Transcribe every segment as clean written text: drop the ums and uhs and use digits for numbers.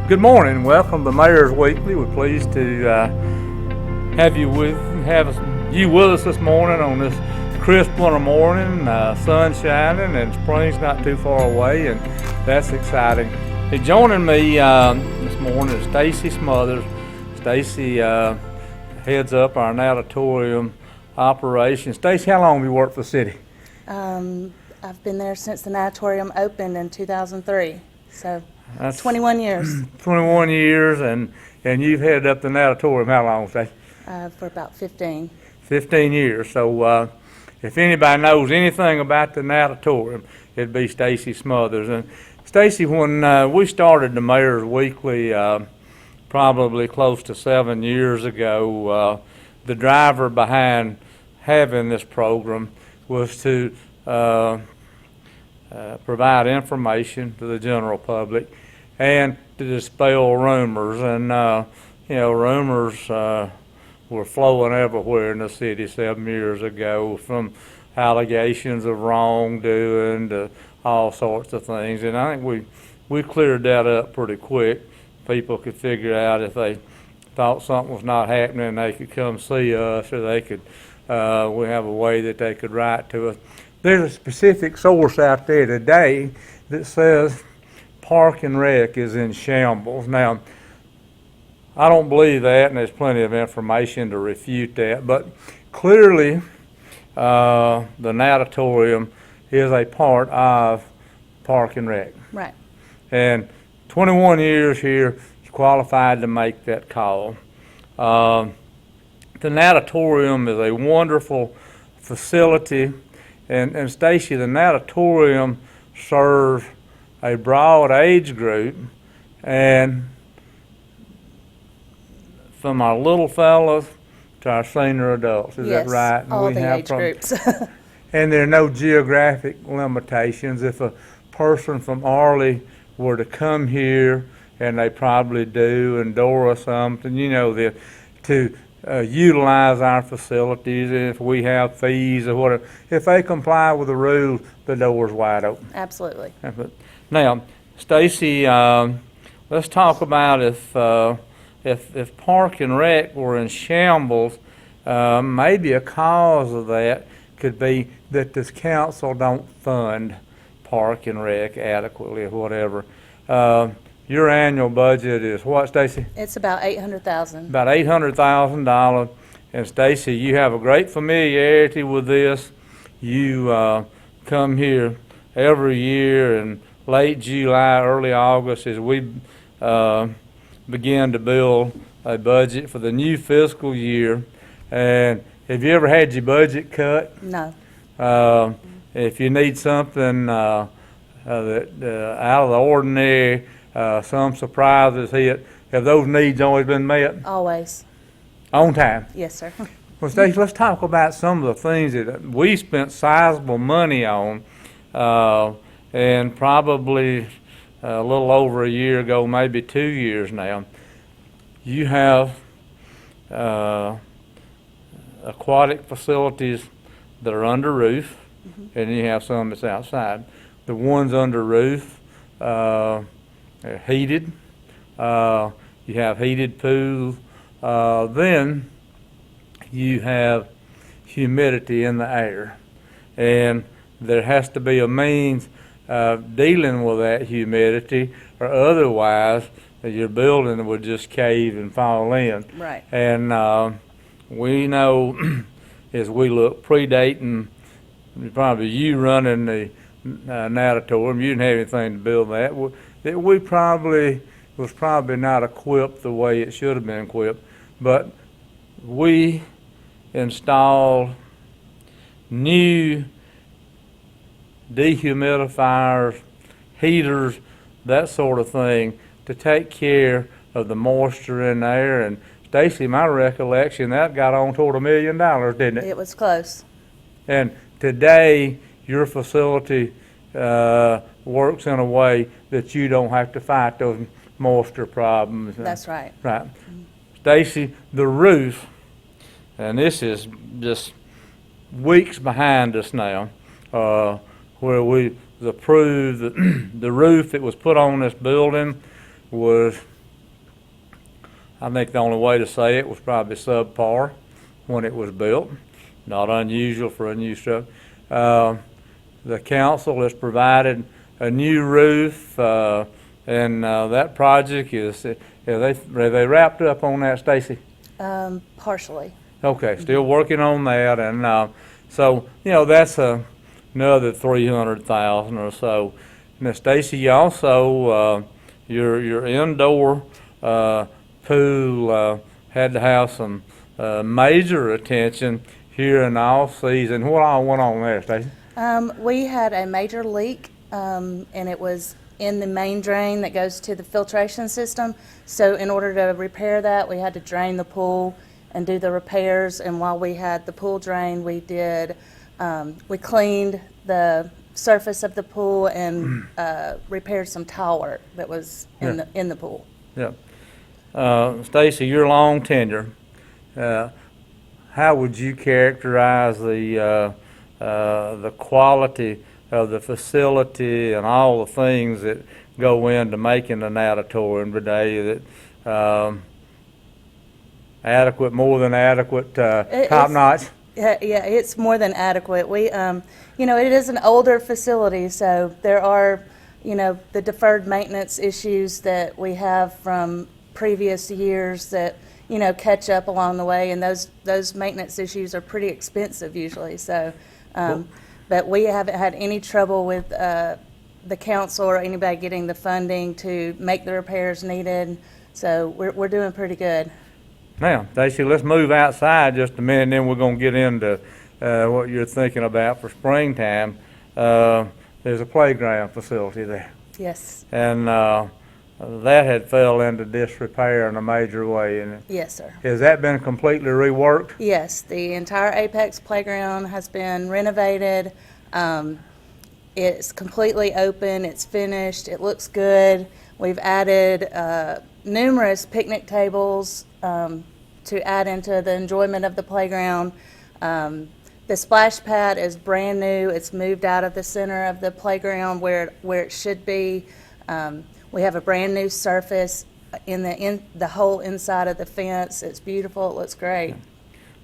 Good morning. Welcome to Mayor's Weekly. We're pleased to have you with us this morning on this crisp winter morning. Sun shining and spring's not too far away, and that's exciting. Hey, joining me this morning is Stacy Smothers. Stacy heads up our Natatorium operation. Stacy, how long have you worked for the city? I've been there since the Natatorium opened in 2003, so That's 21 years. 21 years, and you've headed up the Natatorium how long, Stacy? For about 15. 15 years. So if anybody knows anything about the Natatorium, it'd be Stacy Smothers. And Stacy, when we started the Mayor's Weekly probably close to 7 years ago, the driver behind having this program was to provide information to the general public and to dispel rumors. And rumors were flowing everywhere in the city 7 years ago, from allegations of wrongdoing to all sorts of things. And I think we cleared that up pretty quick. People could figure out if they thought something was not happening, they could come see us, or they could we have a way that they could write to us. There's a specific source out there today that says Park and Rec is in shambles. Now, I don't believe that, and there's plenty of information to refute that, but clearly the Natatorium is a part of Park and Rec. Right. And 21 years here, you qualified to make that call. The Natatorium is a wonderful facility, and Stacy, the Natatorium serves a broad age group, and from our little fellas to our senior adults. Is Yes, that right? And all the age groups. And there are no geographic limitations. If a person from Arley were to come here, and they probably do, and Dora something, to utilize our facilities, if we have fees or whatever, if they comply with the rules, the door's wide open. Absolutely. Now, Stacy, let's talk about if Park and Rec were in shambles. Maybe a cause of that could be that this council don't fund Park and Rec adequately or whatever. Your annual budget is what, Stacy? It's about $800,000. About $800,000. And Stacy, you have a great familiarity with this. You come here every year in late July, early August, as we begin to build a budget for the new fiscal year. And have you ever had your budget cut? No. If you need something that out of the ordinary, some surprises hit, have those needs always been met? Always. On time? Yes, sir. Well, Stacey, let's talk about some of the things that we spent sizable money on, and probably a little over a year ago, maybe 2 years now. You have aquatic facilities that are under roof, and you have some that's outside. The ones under roof are heated. You have heated pools. Then you have humidity in the air, and there has to be a means of dealing with that humidity, or otherwise your building would just cave and fall in. Right. And we know as we look, predating probably you running the Natatorium, you didn't have anything to build that we probably was not equipped the way it should have been equipped, but we installed new dehumidifiers, heaters, that sort of thing, to take care of the moisture in there. And Stacy, my recollection, that got on toward $1 million, didn't it? It was close. And today, your facility works in a way that you don't have to fight those moisture problems. That's right. Right. Stacy, the roof, and this is just weeks behind us now, where we approved that the roof that was put on this building was I think the only way to say it was probably subpar when it was built. Not unusual for a new structure. The council has provided a new roof, and that project is, have they wrapped up on that, Stacy? Partially. Okay, still working on that, and so that's another 300,000 or so. Now, Stacy, you also your indoor pool had to have some major attention here in the off season. What all went on there, Stacy? We had a major leak, and it was in the main drain that goes to the filtration system. So in order to repair that, we had to drain the pool and do the repairs. And while we had the pool drain, we cleaned the surface of the pool and repaired some tile work that was in the pool. Yeah. Stacy, your long tenure, how would you characterize the quality of the facility and all the things that go into making the Natatorium today? That adequate, more than adequate, top notch? Yeah, it's more than adequate. We, it is an older facility, so there are, the deferred maintenance issues that we have from previous years that, catch up along the way, and those maintenance issues are pretty expensive usually. So, but we haven't had any trouble with the council or anybody getting the funding to make the repairs needed. So we're doing pretty good. Now, Stacy, let's move outside just a minute, and then we're going to get into what you're thinking about for springtime. There's a playground facility there. Yes. And that had fell into disrepair in a major way. And yes, sir. Has that been completely reworked? Yes, the entire APEX Playground has been renovated. It's completely open. It's finished. It looks good. We've added numerous picnic tables to add into the enjoyment of the playground. The splash pad is brand new. It's moved out of the center of the playground where it should be. We have a brand new surface in the whole inside of the fence. It's beautiful. It looks great.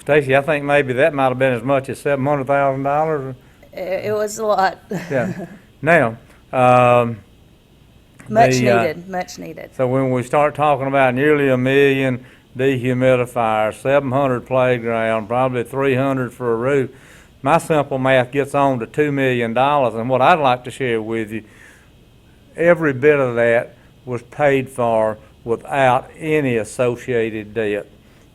Stacy, I think maybe that might have been as much as $700,000. It was a lot. Yeah. Now, much needed. So when we start talking about nearly $1 million dehumidifiers, 700 playground, probably 300 for a roof, my simple math gets on to $2 million. And what I'd like to share with you, every bit of that was paid for without any associated debt.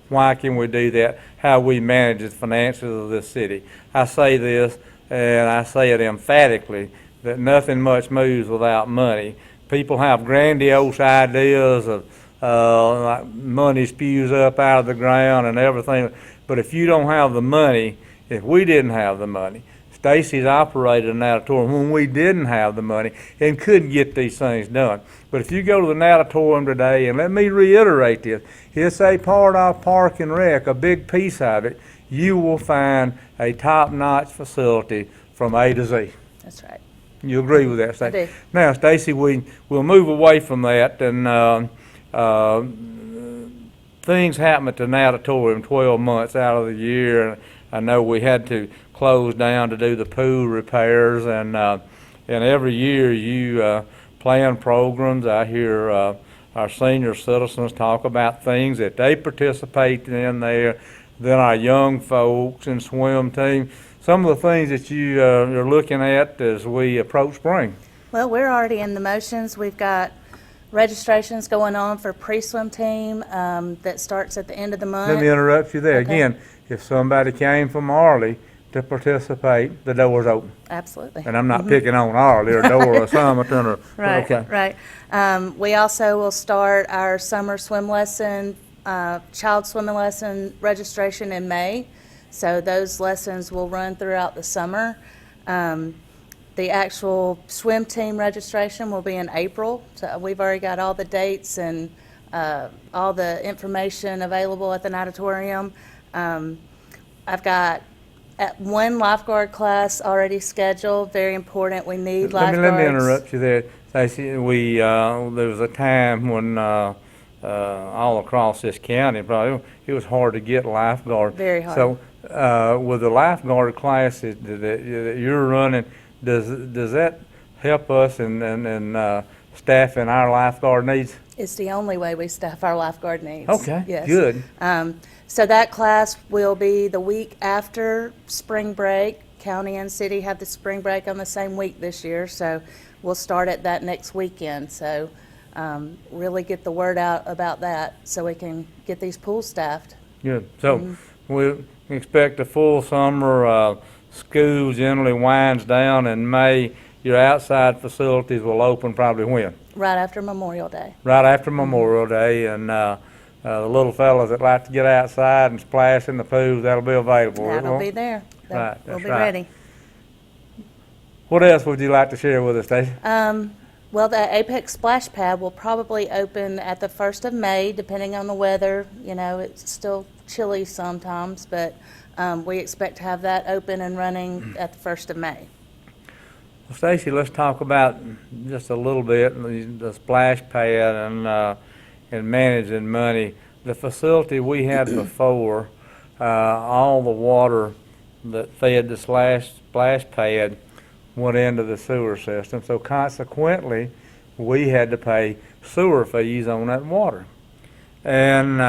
Why can we do that? How we manage the finances of this city. I say this, and I say it emphatically, that nothing much moves without money. People have grandiose ideas of like money spews up out of the ground and everything, but if you don't have the money, if we didn't have the money, Stacy's operated a natatorium when we didn't have the money and couldn't get these things done. But if you go to the natatorium today, and let me reiterate this, it's a part of Park and Rec, a big piece of it, you will find a top-notch facility from A to Z. That's right. You agree with that, Stacy? I do. Now, Stacy, we'll move away from that, and things happen at the natatorium 12 months out of the year. I know we had to close down to do the pool repairs, and every year you plan programs. I hear our senior citizens talk about things that they participate in there, then our young folks and swim team. Some of the things that you are looking at as we approach spring. Well, we're already in the motions. We've got registrations going on for pre-swim team that starts at the end of the month. Let me interrupt you there. Okay. Again, if somebody came from Arley to participate, the door's open. Absolutely. And I'm not picking on Arley or Dora or Summerton or, Right, okay. right. We also will start our summer swim lesson, child swimming lesson registration in May. So those lessons will run throughout the summer. The actual swim team registration will be in April. So we've already got all the dates and all the information available at the natatorium. I've got one lifeguard class already scheduled. Very important. We need lifeguards. Let me interrupt you there, Stacey. There was a time when all across this county. Probably it was hard to get lifeguard. Very hard. So with the lifeguard classes that you're running, does that help us in staffing our lifeguard needs? It's the only way we staff our lifeguard needs. Okay, Yes. good. So that class will be the week after spring break. County and city have the spring break on the same week this year, so we'll start at that next weekend. So really get the word out about that so we can get these pools staffed. Good. So we expect a full summer. School generally winds down in May. Your outside facilities will open probably when? Right after Memorial Day. Right after Memorial Day, and the little fellas that like to get outside and splash in the pools, that'll be available. That'll be there. Right, We'll that's be right. ready. What else would you like to share with us, Stacey? Well, the Apex Splash Pad will probably open at the 1st of May, depending on the weather. You know, it's still chilly sometimes, but we expect to have that open and running at the 1st of May. Well, Stacey, let's talk about just a little bit the splash pad and managing money. The facility we had before, all the water that fed the splash pad went into the sewer system, so consequently we had to pay sewer fees on that water. And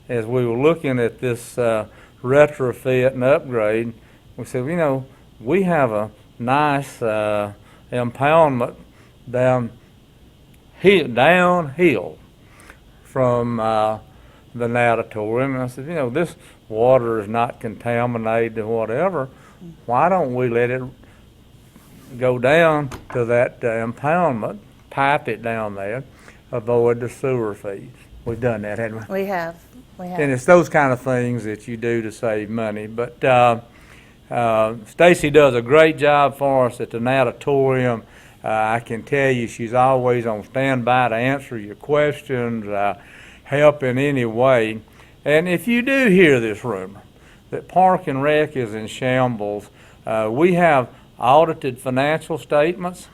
as we were looking at this retrofit and upgrade, we said, you know, we have a nice impoundment downhill from the Natatorium. And I said, you know, this water is not contaminated or whatever. Why don't we let it go down to that impoundment, pipe it down there, avoid the sewer fees? We've done that, haven't we? We have. And it's those kind of things that you do to save money. But Stacy does a great job for us at the Natatorium. I can tell you she's always on standby to answer your questions, help in any way. And if you do hear this rumor that Park and Rec is in shambles, we have audited financial statements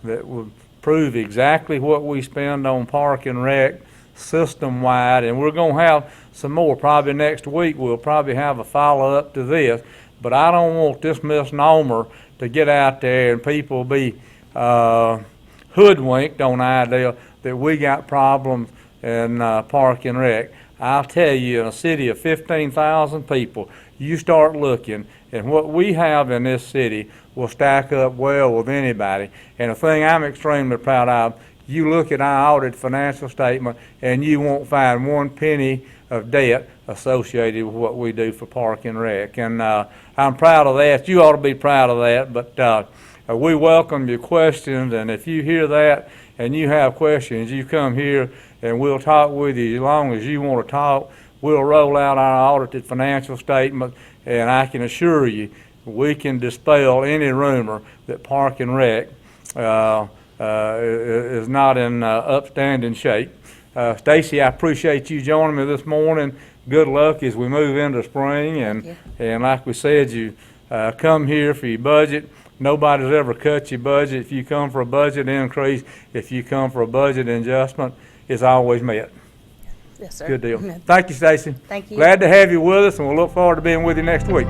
that will prove exactly what we spend on Park and Rec system-wide, and we're going to have some more. Probably next week we'll probably have a follow-up to this, but I don't want this misnomer to get out there and people be hoodwinked on the idea that we got problems in Park and Rec. I'll tell you, in a city of 15,000 people, you start looking, and what we have in this city will stack up well with anybody. And the thing I'm extremely proud of, you look at our audited financial statement and you won't find one penny of debt associated with what we do for Park and Rec. And I'm proud of that. You ought to be proud of that. But we welcome your questions, and if you hear that and you have questions, you come here and we'll talk with you as long as you want to talk. We'll roll out our audited financial statement, and I can assure you we can dispel any rumor that Park and Rec is not in upstanding shape. Stacy, I appreciate you joining me this morning. Good luck as we move into spring, and like we said, you come here for your budget. Nobody's ever cut your budget. If you come for a budget increase, if you come for a budget adjustment, it's always met. Yes, sir. Good deal. Thank you, Stacy. Thank you. Glad to have you with us, and we'll look forward to being with you next week.